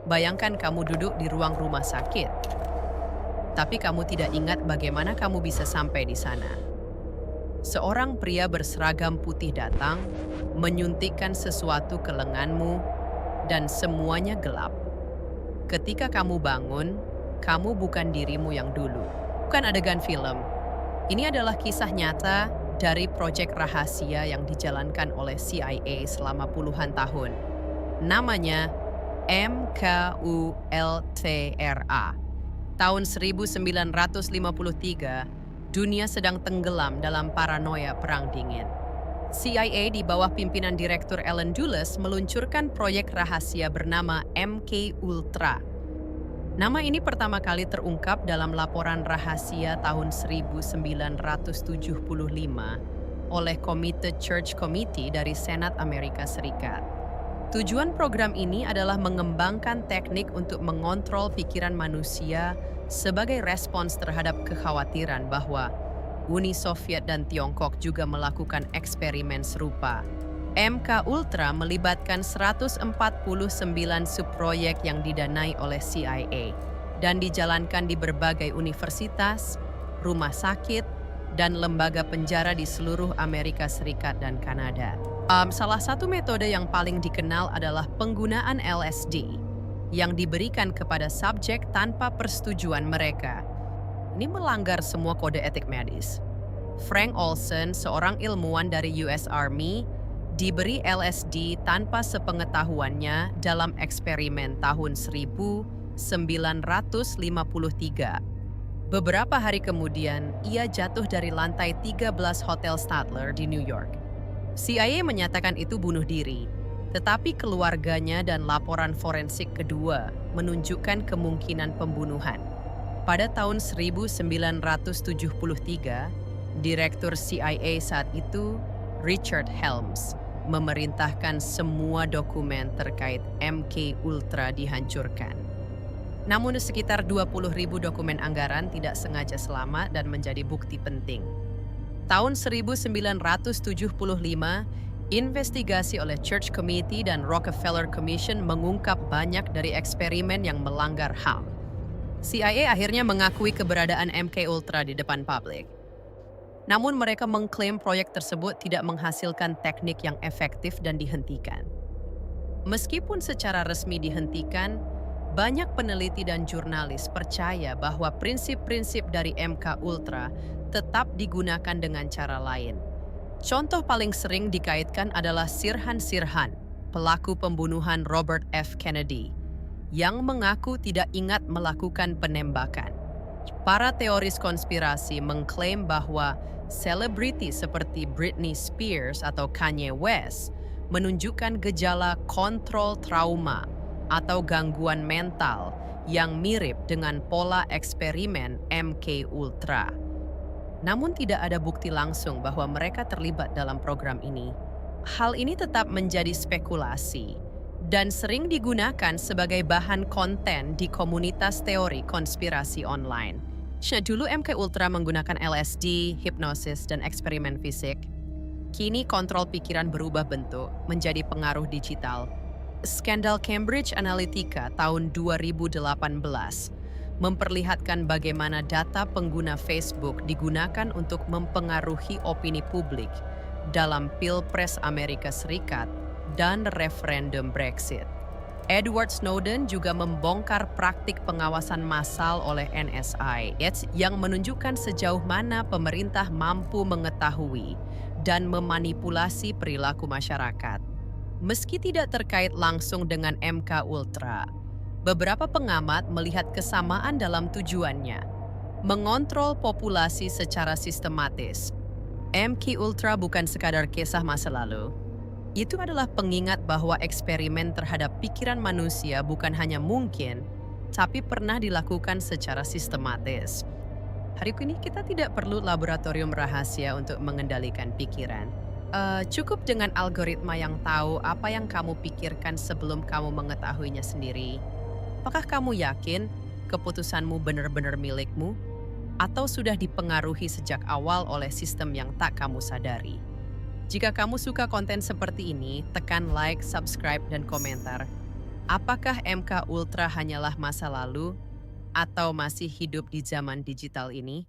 Bayangkan kamu duduk di ruang rumah sakit, tapi kamu tidak ingat bagaimana kamu bisa sampai di sana. Seorang pria berseragam putih datang, menyuntikkan sesuatu ke lenganmu, dan semuanya gelap. Ketika kamu bangun, kamu bukan dirimu yang dulu. Bukan adegan film. Ini adalah kisah nyata dari proyek rahasia yang dijalankan oleh CIA selama puluhan tahun. Namanya MKULTRA. Tahun 1953, dunia sedang tenggelam dalam paranoia Perang Dingin. CIA di bawah pimpinan Direktur Allen Dulles meluncurkan proyek rahasia bernama MK Ultra. Nama ini pertama kali terungkap dalam laporan rahasia tahun 1975 oleh Komite Church Committee dari Senat Amerika Serikat. Tujuan program ini adalah mengembangkan teknik untuk mengontrol pikiran manusia sebagai respons terhadap kekhawatiran bahwa Uni Soviet dan Tiongkok juga melakukan eksperimen serupa. MK Ultra melibatkan 149 subproyek yang didanai oleh CIA dan dijalankan di berbagai universitas, rumah sakit, dan lembaga penjara di seluruh Amerika Serikat dan Kanada. Salah satu metode yang paling dikenal adalah penggunaan LSD yang diberikan kepada subjek tanpa persetujuan mereka. Ini melanggar semua kode etik medis. Frank Olson, seorang ilmuwan dari US Army, diberi LSD tanpa sepengetahuannya dalam eksperimen tahun 1953. Beberapa hari kemudian, ia jatuh dari lantai 13 Hotel Statler di New York. CIA menyatakan itu bunuh diri, tetapi keluarganya dan laporan forensik kedua menunjukkan kemungkinan pembunuhan. Pada tahun 1973, Direktur CIA saat itu, Richard Helms, memerintahkan semua dokumen terkait MK Ultra dihancurkan. Namun sekitar 20.000 dokumen anggaran tidak sengaja selamat dan menjadi bukti penting. Tahun 1975, investigasi oleh Church Committee dan Rockefeller Commission mengungkap banyak dari eksperimen yang melanggar HAM. CIA akhirnya mengakui keberadaan MK Ultra di depan publik. Namun mereka mengklaim proyek tersebut tidak menghasilkan teknik yang efektif dan dihentikan. Meskipun secara resmi dihentikan, banyak peneliti dan jurnalis percaya bahwa prinsip-prinsip dari MK Ultra tetap digunakan dengan cara lain. Contoh paling sering dikaitkan adalah Sirhan Sirhan, pelaku pembunuhan Robert F. Kennedy, yang mengaku tidak ingat melakukan penembakan. Para teoris konspirasi mengklaim bahwa selebriti seperti Britney Spears atau Kanye West menunjukkan gejala kontrol trauma atau gangguan mental yang mirip dengan pola eksperimen MK Ultra. Namun tidak ada bukti langsung bahwa mereka terlibat dalam program ini. Hal ini tetap menjadi spekulasi dan sering digunakan sebagai bahan konten di komunitas teori konspirasi online. Dulu MK Ultra menggunakan LSD, hipnosis, dan eksperimen fisik. Kini kontrol pikiran berubah bentuk menjadi pengaruh digital. Skandal Cambridge Analytica tahun 2018 memperlihatkan bagaimana data pengguna Facebook digunakan untuk mempengaruhi opini publik dalam Pilpres Amerika Serikat dan referendum Brexit. Edward Snowden juga membongkar praktik pengawasan massal oleh NSA yang menunjukkan sejauh mana pemerintah mampu mengetahui dan memanipulasi perilaku masyarakat. Meski tidak terkait langsung dengan MK Ultra, beberapa pengamat melihat kesamaan dalam tujuannya, mengontrol populasi secara sistematis. MK Ultra bukan sekadar kisah masa lalu. Itu adalah pengingat bahwa eksperimen terhadap pikiran manusia bukan hanya mungkin, tapi pernah dilakukan secara sistematis. Hari ini kita tidak perlu laboratorium rahasia untuk mengendalikan pikiran. Cukup dengan algoritma yang tahu apa yang kamu pikirkan sebelum kamu mengetahuinya sendiri. Apakah kamu yakin keputusanmu benar-benar milikmu? Atau sudah dipengaruhi sejak awal oleh sistem yang tak kamu sadari? Jika kamu suka konten seperti ini, tekan like, subscribe, dan komentar. Apakah MK Ultra hanyalah masa lalu atau masih hidup di zaman digital ini?